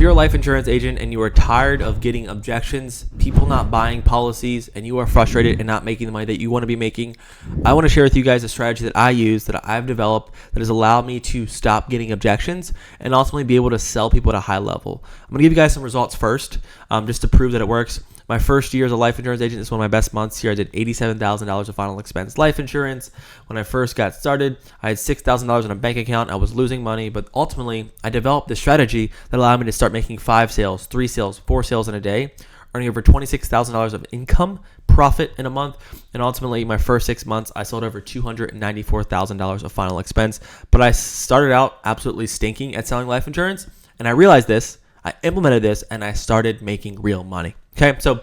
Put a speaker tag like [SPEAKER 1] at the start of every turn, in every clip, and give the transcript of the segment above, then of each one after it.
[SPEAKER 1] you're a life insurance agent and you are tired of getting objections, people not buying policies, and you are frustrated and not making the money that you want to be making, I want to share with you guys a strategy that I use, that I've developed, that has allowed me to stop getting objections and ultimately be able to sell people at a high level. I'm going to give you guys some results first, just to prove that it works. My first year as a life insurance agent is one of my best months here. I did $87,000 of final expense life insurance. When I first got started, I had $6,000 in a bank account. I was losing money, but ultimately I developed this strategy that allowed me to start making 5 sales, 3 sales, 4 sales in a day, earning over $26,000 of income profit in a month. And ultimately, my first 6 months, I sold over $294,000 of final expense. But I started out absolutely stinking at selling life insurance, and I realized this. I implemented this, and I started making real money. Okay, so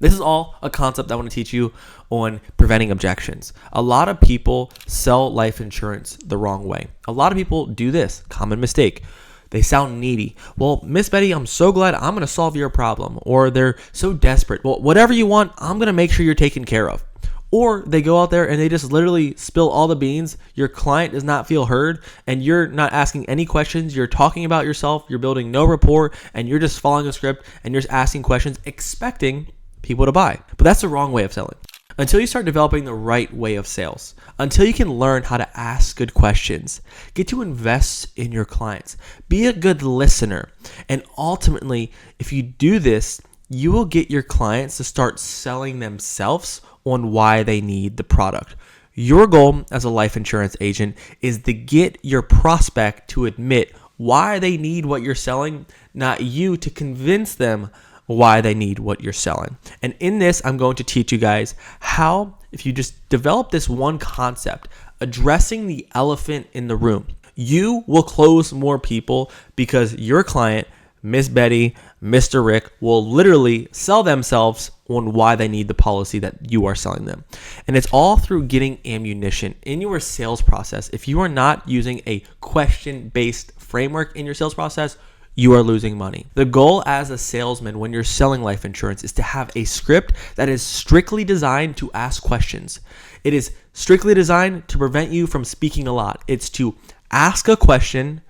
[SPEAKER 1] this is all a concept I want to teach you on preventing objections. A lot of people sell life insurance the wrong way. A lot of people do this common mistake. They sound needy. Well, Miss Betty, I'm so glad I'm going to solve your problem. Or they're so desperate. Well, whatever you want, I'm going to make sure you're taken care of. Or they go out there and they just literally spill all the beans. Your client does not feel heard, and you're not asking any questions. You're talking about yourself. You're building no rapport, and you're just following a script, and you're just asking questions, expecting people to buy. But that's the wrong way of selling. Until you start developing the right way of sales, until you can learn how to ask good questions, get to invest in your clients, be a good listener, and ultimately, if you do this, you will get your clients to start selling themselves on why they need the product. Your goal as a life insurance agent is to get your prospect to admit why they need what you're selling, not you to convince them why they need what you're selling. And in this, I'm going to teach you guys how, if you just develop this one concept, addressing the elephant in the room, you will close more people because your client, Miss Betty, Mr. Rick, will literally sell themselves on why they need the policy that you are selling them. And it's all through getting ammunition in your sales process. If you are not using a question-based framework in your sales process, you are losing money. The goal as a salesman when you're selling life insurance is to have a script that is strictly designed to ask questions. It is strictly designed to prevent you from speaking a lot. It's to ask a question,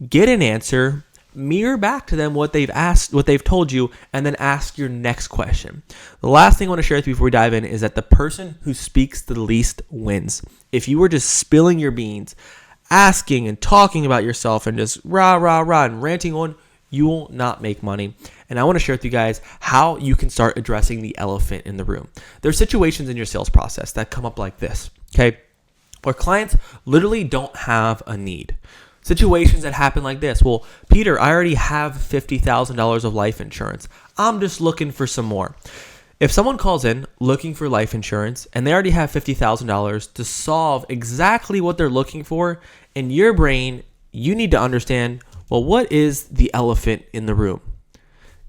[SPEAKER 1] get an answer, mirror back to them what they've asked, what they've told you, and then ask your next question. The last thing I want to share with you before we dive in is that the person who speaks the least wins. If you were just spilling your beans, asking and talking about yourself and just rah, and ranting on, you will not make money. And I want to share with you guys how you can start addressing the elephant in the room. There are situations in your sales process that come up like this, okay? Where clients literally don't have a need. Situations that happen like this. Well, Peter, I already have $50,000 of life insurance. I'm just looking for some more. If someone calls in looking for life insurance and they already have $50,000 to solve exactly what they're looking for, in your brain, you need to understand, well, what is the elephant in the room?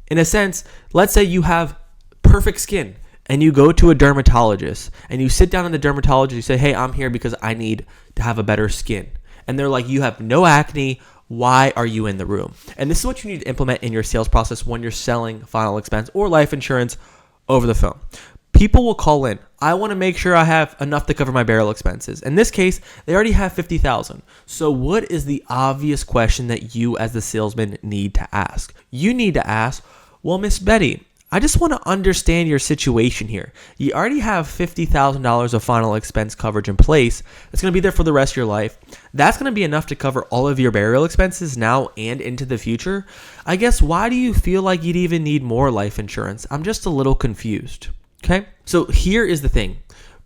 [SPEAKER 1] In a sense, let's say you have perfect skin and you go to a dermatologist and you sit down in the dermatologist, you say, hey, I'm here because I need to have a better skin. And they're like, you have no acne. Why are you in the room? And this is what you need to implement in your sales process when you're selling final expense or life insurance over the phone. People will call in. I want to make sure I have enough to cover my burial expenses. In this case, they already have $50,000. So what is the obvious question that you as the salesman need to ask? You need to ask, well, Miss Betty, I just want to understand your situation here. You already have $50,000 of final expense coverage in place. It's going to be there for the rest of your life. That's going to be enough to cover all of your burial expenses now and into the future. I guess, why do you feel like you'd even need more life insurance? I'm just a little confused. Okay? So here is the thing.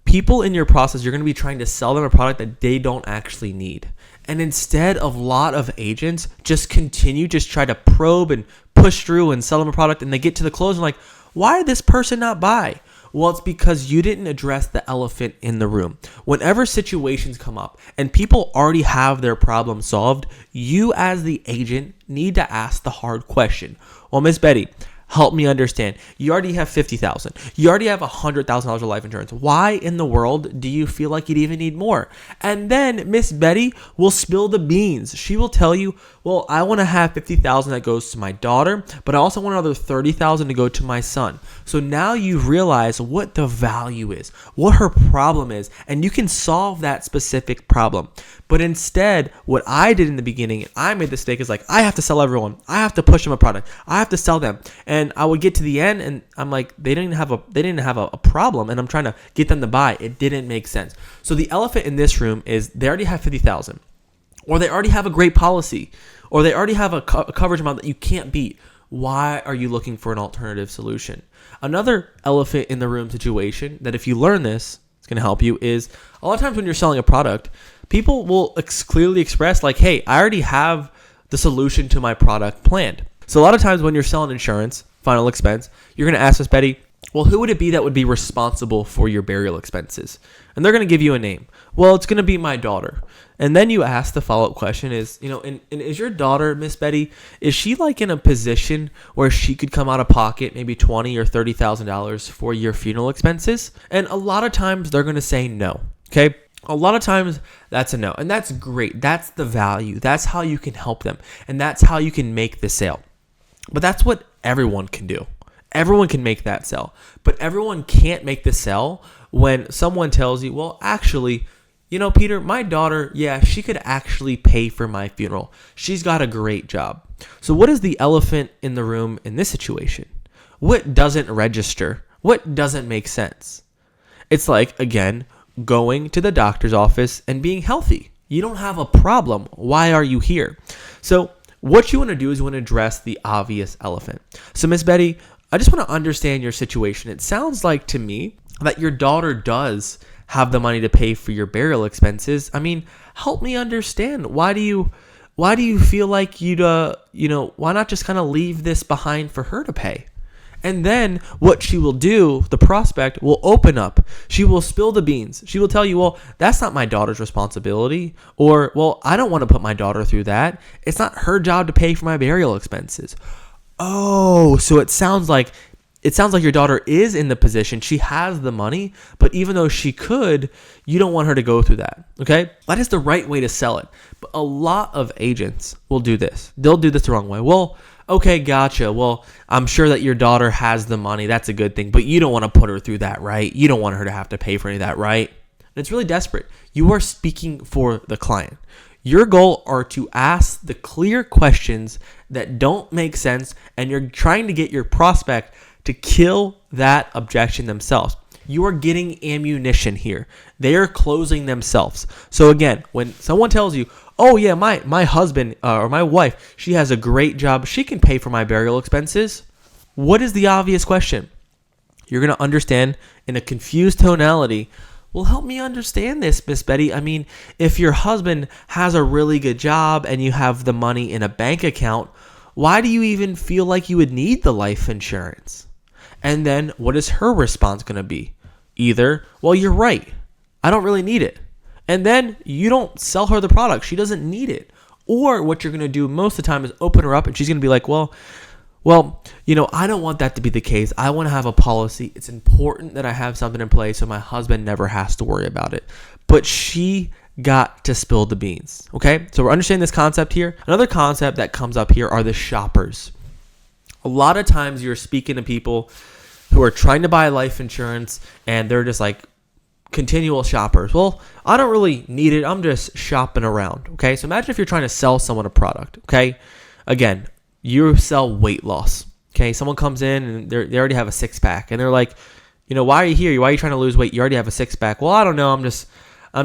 [SPEAKER 1] People in your process, you're going to be trying to sell them a product that they don't actually need. And instead of a lot of agents just try to probe and push through and sell them a product, and they get to the close and like, why did this person not buy? Well, it's because you didn't address the elephant in the room. Whenever situations come up and people already have their problem solved, you as the agent need to ask the hard question. Well, Miss Betty, help me understand. You already have $50,000. You already have $100,000 of life insurance. Why in the world do you feel like you'd even need more? And then Miss Betty will spill the beans. She will tell you, well, I want to have $50,000 that goes to my daughter, but I also want another $30,000 to go to my son. So now you realize what the value is, what her problem is, and you can solve that specific problem. But instead, what I did in the beginning, I made the mistake, is like, I have to sell everyone. I have to push them a product. I have to sell them. And I would get to the end and I'm like, they didn't have a problem, and I'm trying to get them to buy. It didn't make sense. So the elephant in this room is they already have $50,000, or they already have a great policy, or they already have a coverage amount that you can't beat. Why are you looking for an alternative solution? Another elephant in the room situation that, if you learn this, it's going to help you, is a lot of times when you're selling a product, people will clearly express like, hey, I already have the solution to my product planned. So a lot of times when you're selling insurance, final expense, you're going to ask Miss Betty, well, who would it be that would be responsible for your burial expenses? And they're going to give you a name. Well, it's going to be my daughter. And then you ask the follow-up question is, and is your daughter, Miss Betty, is she like in a position where she could come out of pocket maybe $20,000 or $30,000 for your funeral expenses? And a lot of times they're going to say no. Okay. A lot of times that's a no. And that's great. That's the value. That's how you can help them. And that's how you can make the sale. But that's what everyone can do. Everyone can make that sell, but everyone can't make the sell when someone tells you, well, actually, Peter, my daughter, yeah, she could actually pay for my funeral. She's got a great job. So what is the elephant in the room in this situation? What doesn't register? What doesn't make sense? It's like, again, going to the doctor's office and being healthy. You don't have a problem. Why are you here? So what you want to do is you want to address the obvious elephant. So Miss Betty, I just want to understand your situation. It sounds like to me that your daughter does have the money to pay for your burial expenses. I mean, help me understand. Why do you feel like why not just kind of leave this behind for her to pay? And then what she will do, the prospect will open up. She will spill the beans. She will tell you, well, that's not my daughter's responsibility. Or, well, I don't want to put my daughter through that. It's not her job to pay for my burial expenses. Oh, so it sounds like your daughter is in the position. She has the money, but even though she could, you don't want her to go through that. Okay? That is the right way to sell it. But a lot of agents will do this. They'll do this the wrong way. Well, okay, gotcha. Well, I'm sure that your daughter has the money. That's a good thing, but you don't want to put her through that, right? You don't want her to have to pay for any of that, right? And it's really desperate. You are speaking for the client. Your goal are to ask the clear questions that don't make sense, and you're trying to get your prospect to kill that objection themselves. You are getting ammunition here. They are closing themselves. So again, when someone tells you, oh yeah, my husband or my wife, she has a great job, she can pay for my burial expenses, what is the obvious question? You're going to understand in a confused tonality, well, help me understand this, Miss Betty. I mean, if your husband has a really good job and you have the money in a bank account, why do you even feel like you would need the life insurance? And then what is her response going to be? Either, well, you're right, I don't really need it. And then you don't sell her the product. She doesn't need it. Or what you're going to do most of the time is open her up, and she's going to be like, well, I don't want that to be the case. I want to have a policy. It's important that I have something in place so my husband never has to worry about it. But she got to spill the beans. Okay? So we're understanding this concept here. Another concept that comes up here are the shoppers. A lot of times you're speaking to people who are trying to buy life insurance and they're just like continual shoppers. Well, I don't really need it. I'm just shopping around. Okay? So imagine if you're trying to sell someone a product. Okay? Again, you sell weight loss. Okay? Someone comes in and they already have a six-pack and they're like, why are you here? Why are you trying to lose weight? You already have a six-pack. Well, I don't know. I'm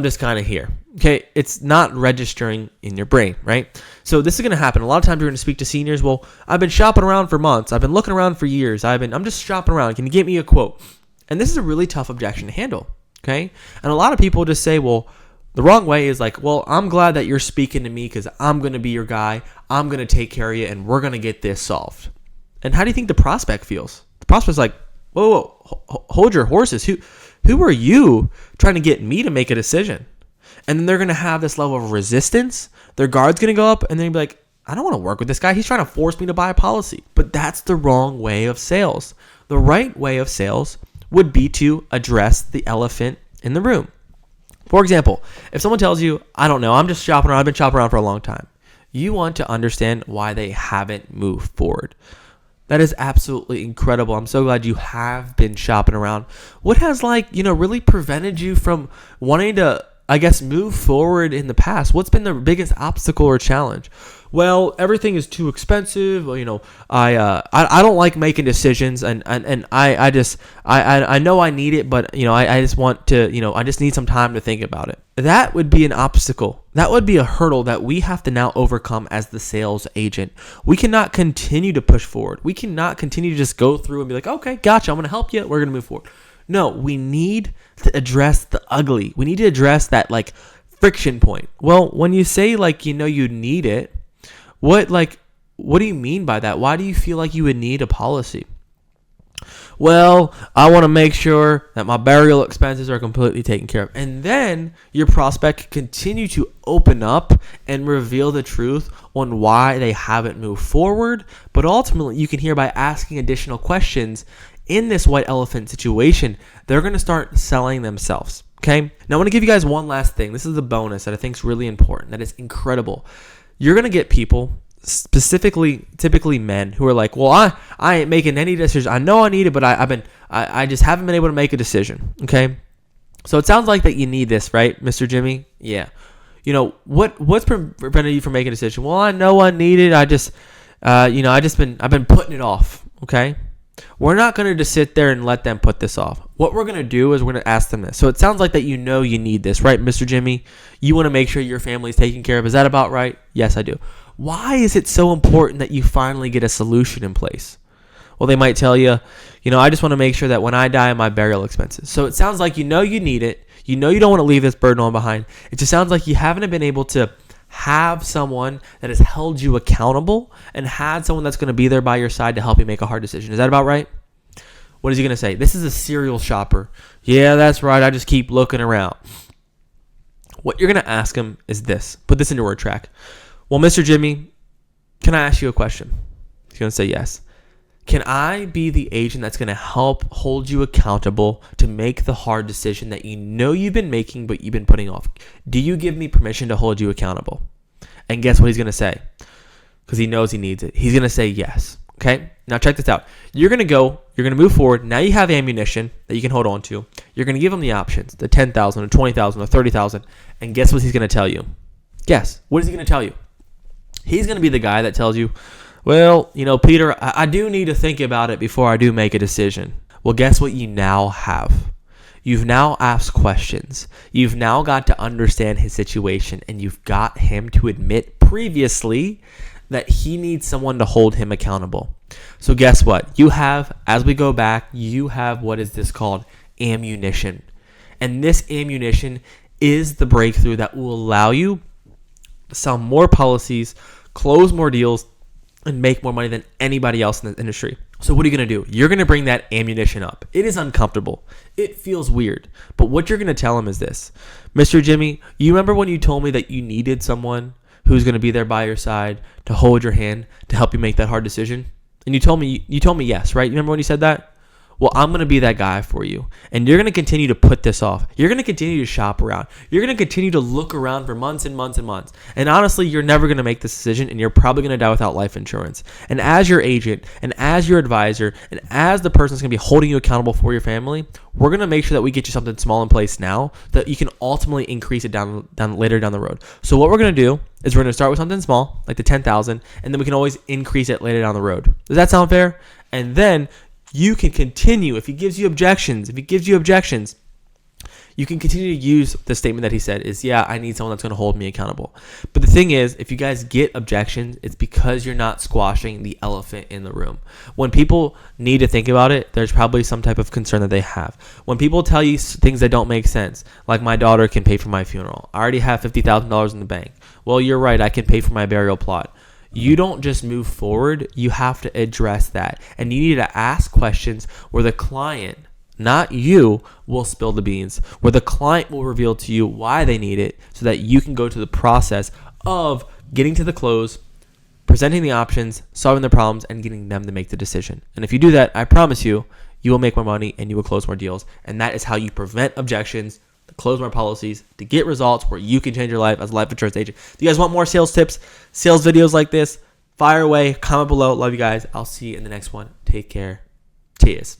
[SPEAKER 1] just kind of here. Okay? It's not registering in your brain, right? So this is going to happen. A lot of times you're going to speak to seniors. Well, I've been shopping around for months. I've been looking around for years. I'm just shopping around. Can you give me a quote? And this is a really tough objection to handle. Okay? And a lot of people just say, well, the wrong way is like, well, I'm glad that you're speaking to me because I'm going to be your guy. I'm going to take care of you and we're going to get this solved. And how do you think the prospect feels? The prospect's like, whoa, hold your horses. Who are you trying to get me to make a decision? And then they're going to have this level of resistance. Their guard's going to go up and they're going to be like, I don't want to work with this guy. He's trying to force me to buy a policy. But that's the wrong way of sales. The right way of sales would be to address the elephant in the room. For example, if someone tells you, I don't know, I'm just shopping around. I've been shopping around for a long time. You want to understand why they haven't moved forward. That is absolutely incredible. I'm so glad you have been shopping around. What has really prevented you from wanting to, move forward in the past? What's been the biggest obstacle or challenge? Well, everything is too expensive. I don't like making decisions, and I know I need it, but I just want to, I just need some time to think about it. That would be an obstacle. That would be a hurdle that we have to now overcome as the sales agent. We cannot continue to push forward. We cannot continue to just go through and be like, okay, gotcha, I'm going to help you. We're going to move forward. No, we need to address the ugly. We need to address that friction point. Well, when you say you need it, what do you mean by that? Why do you feel like you would need a policy? Well, I want to make sure that my burial expenses are completely taken care of. And then your prospect can continue to open up and reveal the truth on why they haven't moved forward. But ultimately, you can hear by asking additional questions in this white elephant situation, they're going to start selling themselves. Okay? Now, I want to give you guys one last thing. This is a bonus that I think is really important, that is incredible. You're going to get people, typically men, who are like, well, I ain't making any decisions. I know I need it, but I just haven't been able to make a decision. Okay? So it sounds like that you need this, right, Mr. Jimmy? Yeah. What's preventing you from making a decision? Well, I know I need it. I've been putting it off. Okay? We're not going to just sit there and let them put this off. What we're going to do is we're going to ask them this. So it sounds like that you need this, right, Mr. Jimmy? You want to make sure your family's taken care of. Is that about right? Yes, I do. Why is it so important that you finally get a solution in place? Well, they might tell you, I just want to make sure that when I die, my burial expenses. So it sounds like you need it. You don't want to leave this burden on behind. It just sounds like you haven't been able to have someone that has held you accountable and had someone that's going to be there by your side to help you make a hard decision. Is that about right? What is he going to say? This is a serial shopper. Yeah, that's right. I just keep looking around. What you're going to ask him is this. Put this into word track. Well, Mr. Jimmy, can I ask you a question? He's going to say yes. Can I be the agent that's going to help hold you accountable to make the hard decision that you've been making but you've been putting off? Do you give me permission to hold you accountable? And guess what he's going to say? Because he knows he needs it. He's going to say yes. Okay? Now check this out. You're going to move forward. Now you have ammunition that you can hold on to. You're going to give him the options, the $10,000 or $20,000 or $30,000. And guess what he's going to tell you? Guess. What is he going to tell you? He's going to be the guy that tells you, well, Peter, I do need to think about it before I do make a decision. Well, guess what you now have? You've now asked questions. You've now got to understand his situation, and you've got him to admit previously that he needs someone to hold him accountable. So guess what? As we go back, you have what is this called? Ammunition. And this ammunition is the breakthrough that will allow you to sell more policies, close more deals, and make more money than anybody else in the industry. So what are you going to do? You're going to bring that ammunition up. It is uncomfortable. It feels weird. But what you're going to tell him is this. Mr. Jimmy, you remember when you told me that you needed someone who's going to be there by your side to hold your hand, to help you make that hard decision? And you told me yes, right? You remember when you said that? Well, I'm going to be that guy for you. And you're going to continue to put this off. You're going to continue to shop around. You're going to continue to look around for months and months and months. And honestly, you're never going to make this decision, and you're probably going to die without life insurance. And as your agent, and as your advisor, and as the person that's going to be holding you accountable for your family, we're going to make sure that we get you something small in place now that you can ultimately increase it down later down the road. So what we're going to do is we're going to start with something small, like the $10,000, and then we can always increase it later down the road. Does that sound fair? And then you can continue, if he gives you objections, you can continue to use the statement that he said is, yeah, I need someone that's going to hold me accountable. But the thing is, if you guys get objections, it's because you're not squashing the elephant in the room. When people need to think about it, there's probably some type of concern that they have. When people tell you things that don't make sense, like my daughter can pay for my funeral. I already have $50,000 in the bank. Well, you're right, I can pay for my burial plot. You don't just move forward, you have to address that. And you need to ask questions where the client, not you, will spill the beans, where the client will reveal to you why they need it so that you can go to the process of getting to the close, presenting the options, solving the problems, and getting them to make the decision. And if you do that, I promise you, you will make more money and you will close more deals. And that is how you prevent objections, to close more policies, to get results where you can change your life as a life insurance agent. Do you guys want more sales tips, sales videos like this? Fire away, comment below. Love you guys. I'll see you in the next one. Take care. Cheers.